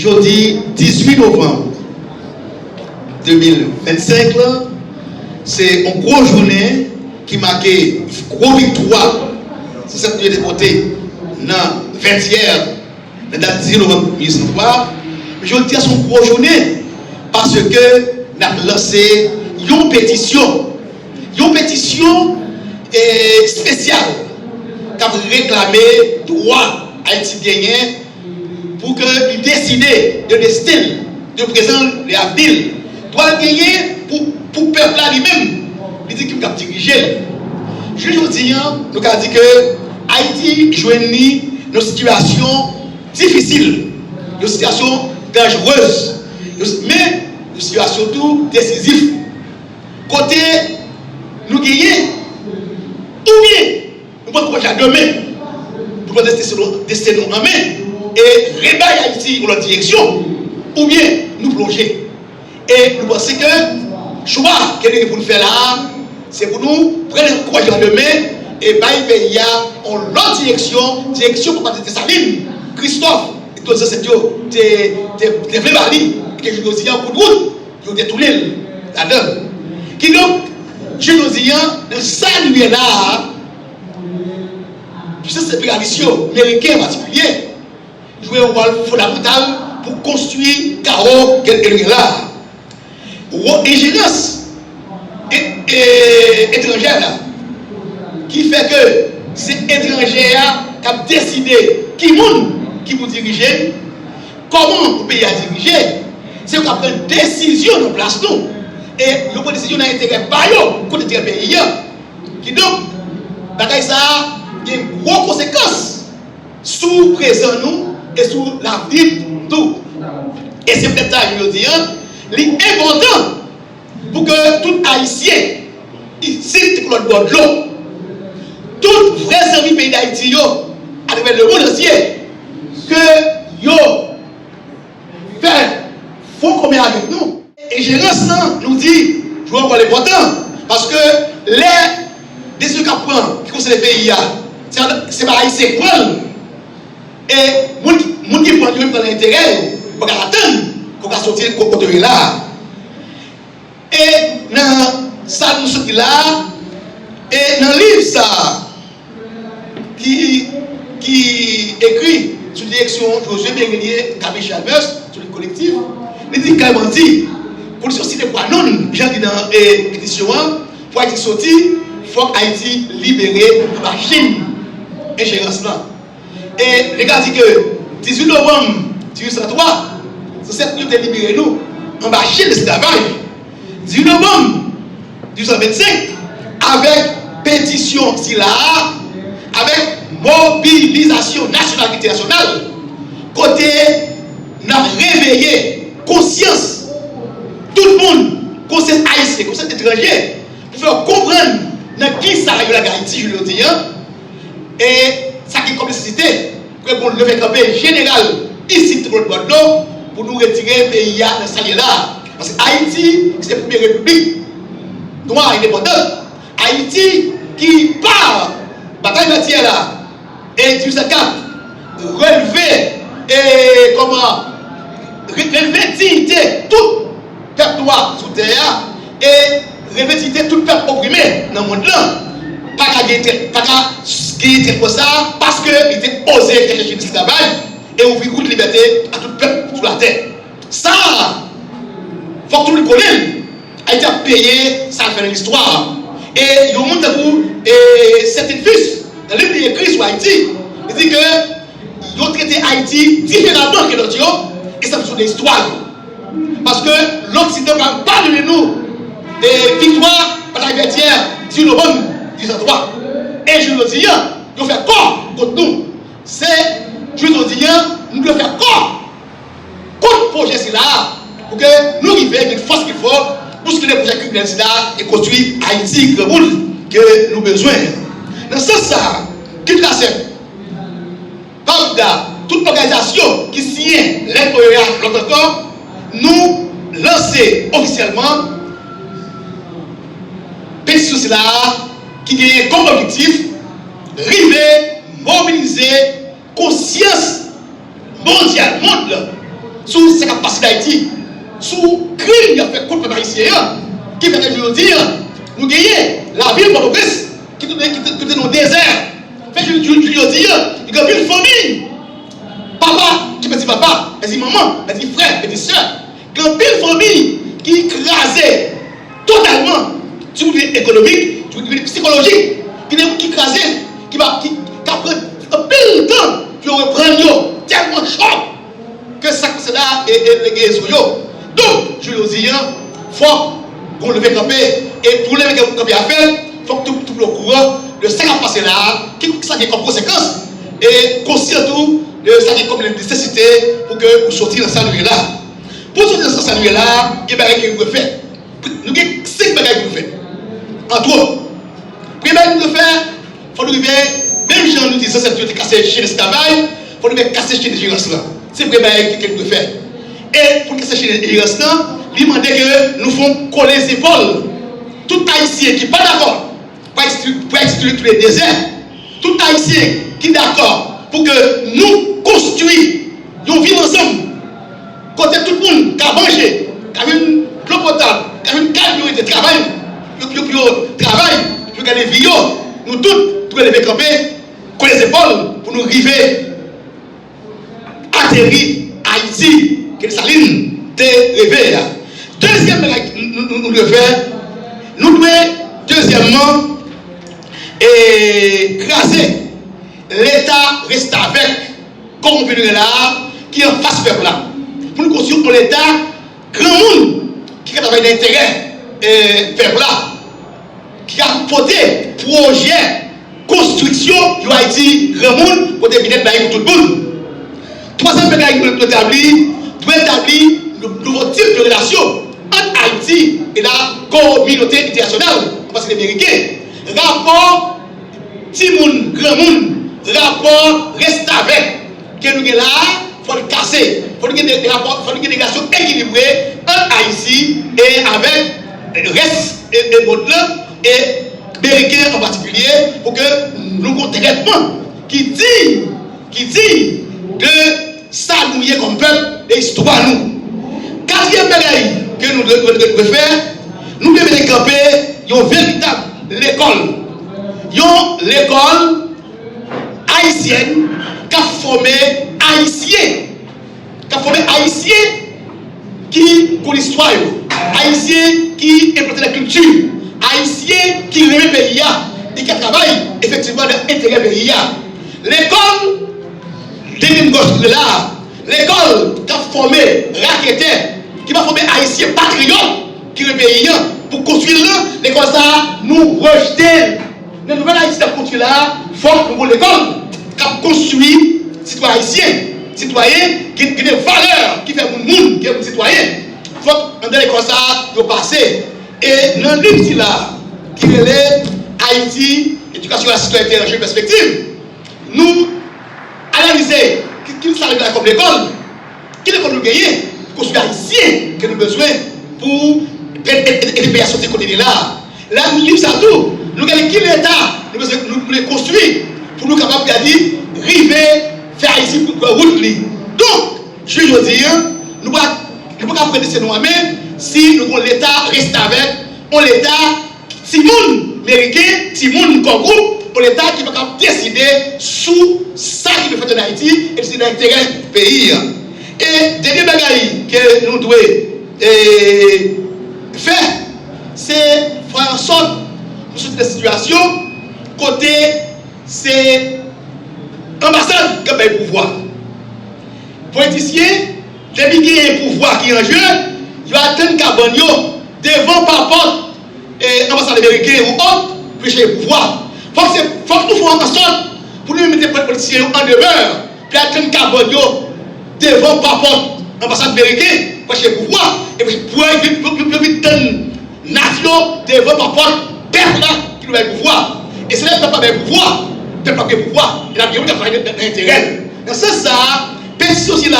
jeudi 18 novembre 2025, c'est une grosse journée qui marque une grosse victoire sur cette nuit de côté dans 20e, la date 10 novembre 2023. Mais je dis à son grosse journée parce que nous avons lancé une pétition spéciale qui a réclamé droit haïtien pour que il décide de destin, de présent et avenir, doit gagner pour le peuple lui-même. Il dit qu'il va diriger. Je dis, nous avons dit que Haïti joue une situation difficile, une situation dangereuse, mais une situation tout décisive. Côté, nous gagnons, ou bien nous pouvons projet demain, pour tester nous en main et rébailler Haïti dans la direction, ou bien nous plonger. Et nous pensons que le choix que nous devons faire là, c'est pour nous prendre le courage en main et bailler le pays en l'autre direction pour pas de Saline, Christophe, et tous ces secteurs, des vrais balis, que je dis en coup de route, ils ont détourné là-dedans. Qui donc, je nous dis, dans cette nuit-là, puisque ces coalitions américaines en particulier, jouent un rôle fondamental pour construire le chaos qu'elle est là. Ingérence étrangère qui fait que c'est étranger qui a décidé qui vous diriger, comment le pays a dirigé, c'est qu'on prend une décision en place nous. Et la décision n'a intérêt pas pour le pays. Qui donc, ça il y a une grosse conséquence sur le présent nous et sur la vie tout. Et c'est peut-être ça que je dis, l'important pour que tout Haïtien, ici, tout le bord de l'eau, tout vrai service pays d'Haïti, à travers le monde entier, que yo fait font combien avec nous. Et gérance nous dit, je vois encore l'important, parce que les décisions qu'on prend, qui concernent les pays, c'est pas Haïtien qui prend. Et les gens qui prennent l'intérêt, pour attendre, pour sortir de côté là. Et dans ça, nous sommes là, et dans le livre, ça, qui écrit sous direction Josué Benguelier, Camille Chalmers, sur le collectif, il dit carrément dit, pour ceci de quoi non, j'ai dit dans l'édition, pour Haïti sorti, il faut qu'Haïti libérer la Chine, ingérence là. Et les gars disent que 18 novembre 1803, c'est cette nuit de libérer nous, en bas Chine l'esclavage. 18 novembre 1825, avec pétition si là, avec mobilisation nationale et internationale, côté, nous avons réveillé conscience, tout le monde, conscience haïtienne, conscience étrangère, pour faire comprendre dans qui ça a eu la Haïti, je le dis, et ça qui est comme nécessité, pour le lever campé général, ici, tout le monde, pour nous retirer le pays dans ce là. Parce que Haïti, c'est la première république noire indépendante. Haïti qui part, bataille matière là, et 1804, relever, et comment, relever dignité, tout peuple noir sous terre, et relever dignité, tout peuple opprimé dans le monde là. Pas qu'à gagner pour ça, parce qu'il était osé chercher l'esclavage et ouvrir route de liberté à tout peuple sur la terre. Ça, il faut que tout le connaisse. Haïti a payé, ça fait l'histoire. Et il y a un monde et certains fils, dans le livre écrit sur Haïti, il dit que ils ont traité Haïti différemment que l'autre, et ça fait l'histoire. Parce que l'Occident ne parle pas de nous. Et victoire, bataille vertière, 10 novembre 1803. Et je le dis, nous faisons corps contre nous. C'est, je le dis, nous devons faire corps contre le projet là, pour que nous arrivions avec une force qu'il faut, pour ce que les projets criminels là et construire Haïti, que nous avons besoin. Dans ce sens, qu'il l'accepte, toute organisation qui signe l'autre encore, nous lancer officiellement pétition là qui gagne comme objectif river, mobiliser conscience mondiale, monde sous ce qui a passé d'Haïti, sous crime qui a fait contre les Haïtiens, qui fait que je veux dire, nous gagnons la ville de Port-au-Prince, qui est dans le désert. Fait que je veux dire, il y a une famille. Papa, qui me dit papa, elle dit maman, elle dit frère, elle dit soeur. Il y a une famille qui écrasait totalement, sur le plan économique, sur le plan psychologique, qui écrasait, qui a pris un peu de temps pour reprendre tellement choc que ça c'est là et les sur yo. Donc, je veux dire, il faut qu'on leve camper et pour lever camper à faire, il faut que tout le courant de ce qui a passé là, qui ça a comme conséquence et conscient tout de ça qui est comme une nécessité pour que vous sortiez dans cette nuit-là. Pour sortir dans cette nuit-là, il y a des choses que vous faites. Nous avons 5 choses que vous faites. Entre autres, première chose que vous faites, il faut nous arriver, même si nous disons que c'est casser chez les travail, il faut nous casser chez les gérances là. C'est la première chose que vous faites. Et pour casser chez les gérances là, il demande que nous faisons coller les épaules. Tout Haïtien qui n'est pas d'accord pour exclure tous les déserts, tout Haïtien qui est d'accord pour que nous construisons, nous vivons ensemble, côté tout le monde qui a mangé, qui a une l'eau potable, qui a une camion de travail, pour gagner les vie, nous tous devons lever camper, coller les épaules pour nous arriver, atterrir Haïti, que Saline te réveille. Deuxième, nous devons faire, nous devons, deuxièmement, écraser l'État reste avec, comme on peut dire là, qui est en face peuple là. Pour nous construire l'État, grand monde qui a d'intérêt peuple là, qui a porté projet, construction de Haïti, grand monde, pour définir pour tout le monde. Troisième bagage nous doit établir le nouveau type de relation entre Haïti et la communauté internationale, parce que les Américains, rapport Timoun, grand monde, rapport reste avec, que nous là, il faut le casser, il faut une relation équilibrée entre Haïti et avec le reste du monde et Américains en particulier, pour que nous ayons un traitement qui dit de ça nous y est comme peuple et histoire nous. Quatrième bagaille que nous devons faire, nous devons décamper une véritable l'école haïtienne qui a formé haïtiens qui pour l'histoire, haïtiens qui implantent la culture, haïtiens qui aiment le pays et qui travaillent effectivement dans l'intérêt du pays. L'école de l'art, l'école qui a formé raquettaires, qui va former haïtiens patriotes qui sont pays pour construire l'école ça, nous rejeter. Les nouvelles haïtiens qui construisent là, forment l'école qui a construit citoyens haïtiens, citoyens qui ont des valeurs, qui font le monde, qui sont citoyens. Il faut que dans l'école ça, nous passer. Et dans le livre là, qui est Haïti, éducation à la citoyenneté dans une perspective, nous analyser qui nous arrive comme l'école, qui l'école nous gagne, construire haïtien que nous avons besoin pour les pays à sortir côté de là. Là, nous disons ça tout. Nous avons qui l'État, nous voulons construire pour nous capables de dire, river, faire Haïti pour route. Donc, je veux dire, nous ne pouvons pas prédire nous-mêmes si nous l'État reste avec, on l'État, si nous, américains, si nous, comme groupe, pour l'État qui va décider sous ça qui peut faire en Haïti et c'est l'intérêt du pays. Et dernier bagaille que nous devons faire, c'est faire en sorte de sortir de la situation côté c'est l'ambassade qui a le pouvoir. Politiciens, depuis qu'il y a un pouvoir qui est en jeu, ils vont attendre carbone devant par porte l'ambassade américaine ou autre pour chercher le pouvoir. Il faut que nous fassions en sorte pour nous mettre les politiciens en demeure, puis attendre carbone devant par porte l'ambassade américaine pour chercher le pouvoir. Et pour éviter une nation devant par porte, peuple qui nous a le pouvoir. Et c'est là que le peuple a le pouvoir. Le peuple a le pouvoir. Et la bien, il a l'intérêt. Dans ce sens, pétition aussi là,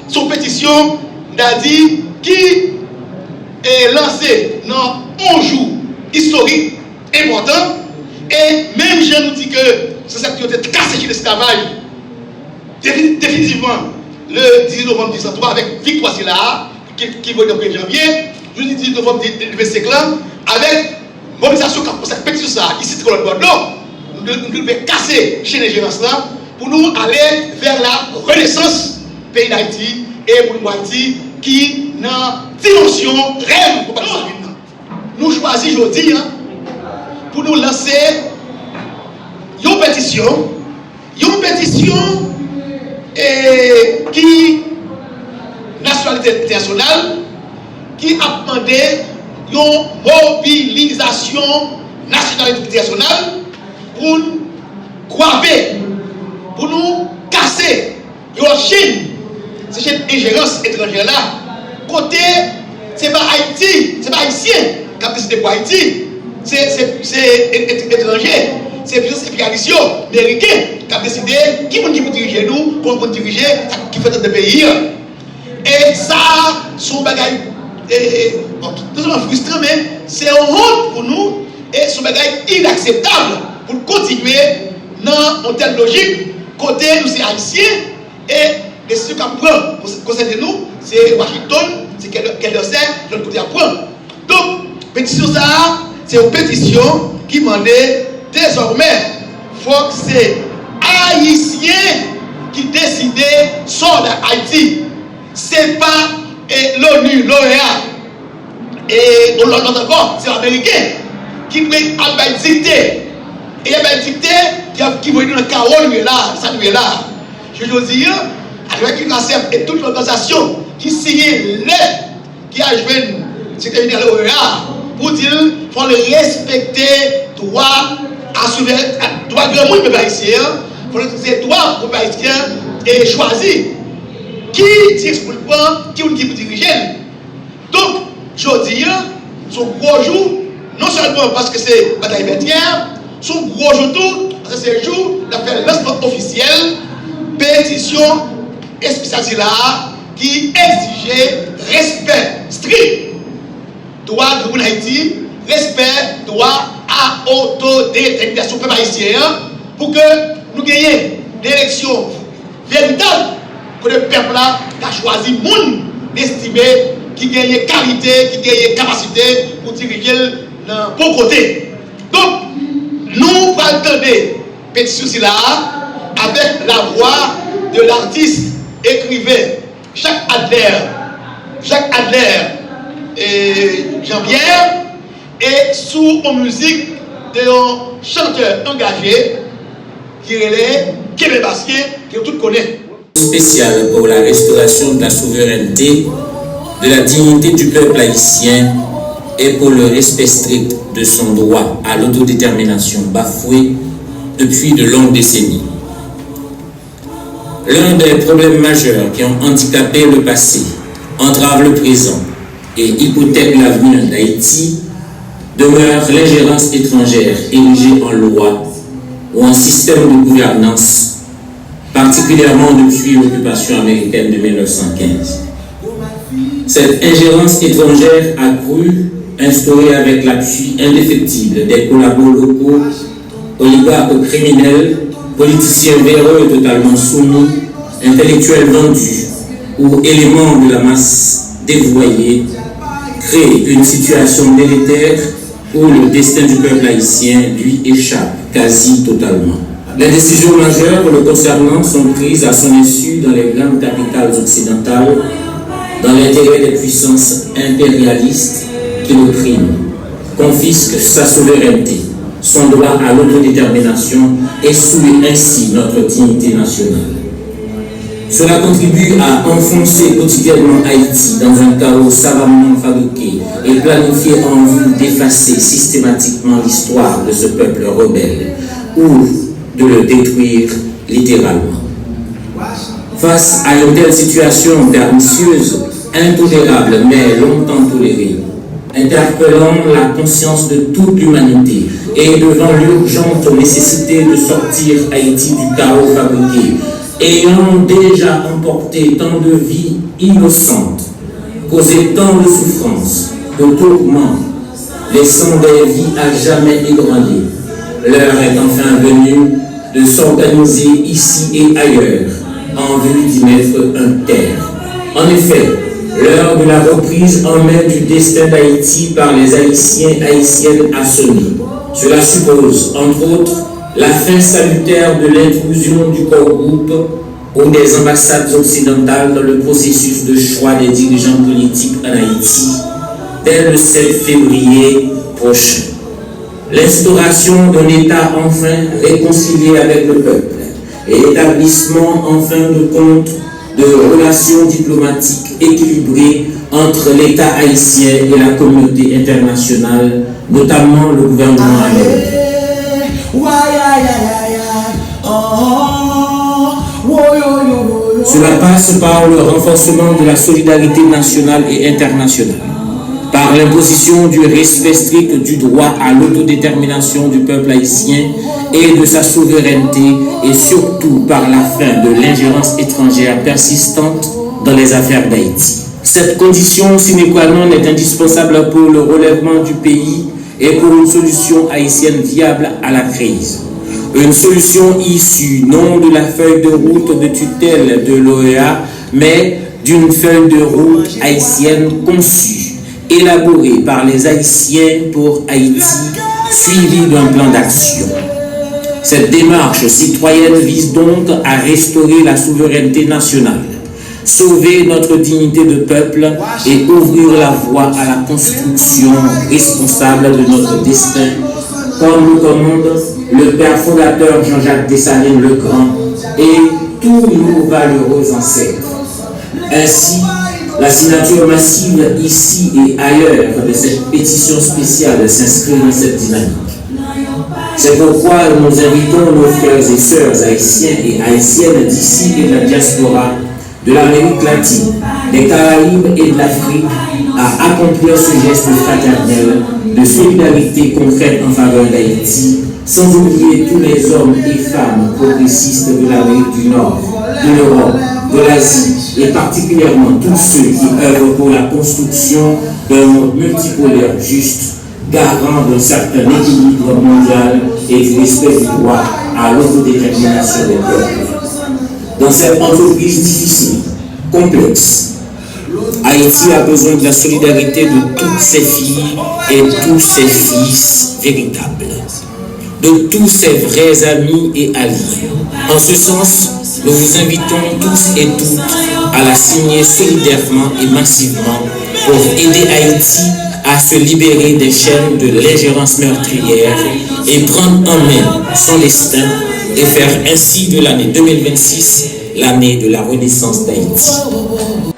son pétition, n'a dit qui est lancée dans un jour historique important. Et même je nous dis que ce secteur est cassé chez l'esclavage. Définitivement, le 18 novembre 1903 avec Victoire Silla, qui va le 1er janvier, jeudi 18 novembre 2025 avec mobilisation pour cette pétition ça, ici de Bordeaux, nous devons casser chez les gérances là pour nous aller vers la renaissance pays d'Haïti et pour nous Haïti qui n'a dimension rêve pour pas nous choisissons aujourd'hui pour nous lancer une pétition qui nationalité internationale qui a demandé une mobilisation nationale internationale pour nous graver, pour nous casser une Chine, cette ingérence étrangère là. Côté, c'est pas Haïti, c'est pas haïtien qui a décidé pour Haïti, c'est étranger, c'est puissance impérialiste américain qui a décidé qui peut diriger nous, comment peut diriger, qui fait notre pays. Et ça, son bagage, tout simplement frustrant, mais c'est une honte pour nous et son bagage inacceptable pour continuer dans une telle logique. Côté, nous sommes haïtiens et les décisions qu'on prend concernant nous, c'est Washington, c'est qu'elle sait, de l'autre côté à prendre. Donc, pétition ça, c'est une pétition qui demandait désormais, il faut que c'est haïtien qui décide sur Haïti. Ce n'est pas l'ONU, l'OEA, et l'autre encore, c'est l'Américain qui doit dicter. Et il y a un dicté qui va nous dans le chaos, ça nous est là. Je veux dire, avec une ACF et toute l'organisation qui signe l'aide qui a joué le secrétaire général de l'OEA pour dire qu'il faut respecter droit à souverain, droit de monde peuple haïtien, il faut respecter droit au peuple haïtien et choisir qui tire pour le point, qui peut diriger. Donc, je dis, son gros jour, non seulement parce que c'est bataille bétière, son gros jour tout, parce que c'est le jour d'appel lancement officiel, pétition spéciale là, qui exigeait respect strict, droit de Haïti, respect, droit à autodétermination peuple haïtien, pour que nous gagnions des élections véritables, que le peuple là a choisi monde estimé qui gagne qualité, qui gagne capacité pour diriger dans bon côté. Donc, nous attendons pétition là avec la voix de l'artiste, écrivain Jacques Adler et Jean-Pierre, et sous une musique d'un chanteur engagé qui est Kébé Bastien, que tout connaît. Spécial pour la restauration de la souveraineté, de la dignité du peuple haïtien et pour le respect strict de son droit à l'autodétermination bafoué depuis de longues décennies. L'un des problèmes majeurs qui ont handicapé le passé, entravent le présent et hypothèquent l'avenir d'Haïti demeure l'ingérence étrangère érigée en loi ou en système de gouvernance, particulièrement depuis l'occupation américaine de 1915. Cette ingérence étrangère accrue, instaurée avec l'appui indéfectible des collabos locaux, oligarques criminels, politiciens véreux totalement soumis, intellectuels vendus ou éléments de la masse dévoyée, crée une situation délétère où le destin du peuple haïtien lui échappe quasi totalement. Les décisions majeures le concernant sont prises à son insu dans les grandes capitales occidentales, dans l'intérêt des puissances impérialistes qui l'oppriment, confisquent sa souveraineté, son droit à l'autodétermination et souillent ainsi notre dignité nationale. Cela contribue à enfoncer quotidiennement Haïti dans un chaos savamment fabriqué et planifié en vue d'effacer systématiquement l'histoire de ce peuple rebelle ou de le détruire littéralement. Face à une telle situation pernicieuse, intolérable mais longtemps tolérée, interpellant la conscience de toute l'humanité et devant l'urgente nécessité de sortir Haïti du chaos fabriqué, ayant déjà emporté tant de vies innocentes, causé tant de souffrances, de tourments, laissant des vies à jamais ébranlées, l'heure est enfin venue de s'organiser ici et ailleurs en en vue d'y mettre un terme. En effet, l'heure de la reprise en main du destin d'Haïti par les Haïtiens et Haïtiennes a sonné. Cela suppose, entre autres, la fin salutaire de l'intrusion du corps groupe ou des ambassades occidentales dans le processus de choix des dirigeants politiques en Haïti dès le 7 février prochain. L'instauration d'un État enfin réconcilié avec le peuple et l'établissement en fin de compte de relations diplomatiques équilibrées entre l'État haïtien et la communauté internationale, notamment le gouvernement américain. Cela passe par le renforcement de la solidarité nationale et internationale, par l'imposition du respect strict du droit à l'autodétermination du peuple haïtien et de sa souveraineté, et surtout par la fin de l'ingérence étrangère persistante dans les affaires d'Haïti. Cette condition sine qua non est indispensable pour le relèvement du pays et pour une solution haïtienne viable à la crise. Une solution issue non de la feuille de route de tutelle de l'OEA, mais d'une feuille de route haïtienne conçue, élaborée par les Haïtiens pour Haïti, suivie d'un plan d'action. Cette démarche citoyenne vise donc à restaurer la souveraineté nationale, sauver notre dignité de peuple et ouvrir la voie à la construction responsable de notre destin, comme nous commande le père fondateur Jean-Jacques Dessalines le Grand et tous nos valeureux ancêtres. Ainsi, la signature massive ici et ailleurs de cette pétition spéciale s'inscrit dans cette dynamique. C'est pourquoi nous invitons nos frères et sœurs haïtiens et haïtiennes d'ici et de la diaspora, de l'Amérique latine, des Caraïbes et de l'Afrique à accomplir ce geste fraternel de solidarité concrète en faveur d'Haïti, sans oublier tous les hommes et femmes progressistes de l'Amérique du Nord, de l'Europe, de l'Asie et particulièrement tous ceux qui œuvrent pour la construction d'un monde multipolaire juste, garant d'un certain équilibre mondial et du respect du droit à l'autodétermination des peuples. Dans cette entreprise difficile, complexe, Haïti a besoin de la solidarité de toutes ses filles et tous ses fils véritables, de tous ses vrais amis et alliés. En ce sens, nous vous invitons tous et toutes à la signer solidairement et massivement pour aider Haïti à se libérer des chaînes de l'ingérence meurtrière et prendre en main son destin et faire ainsi de l'année 2026 l'année de la renaissance d'Haïti.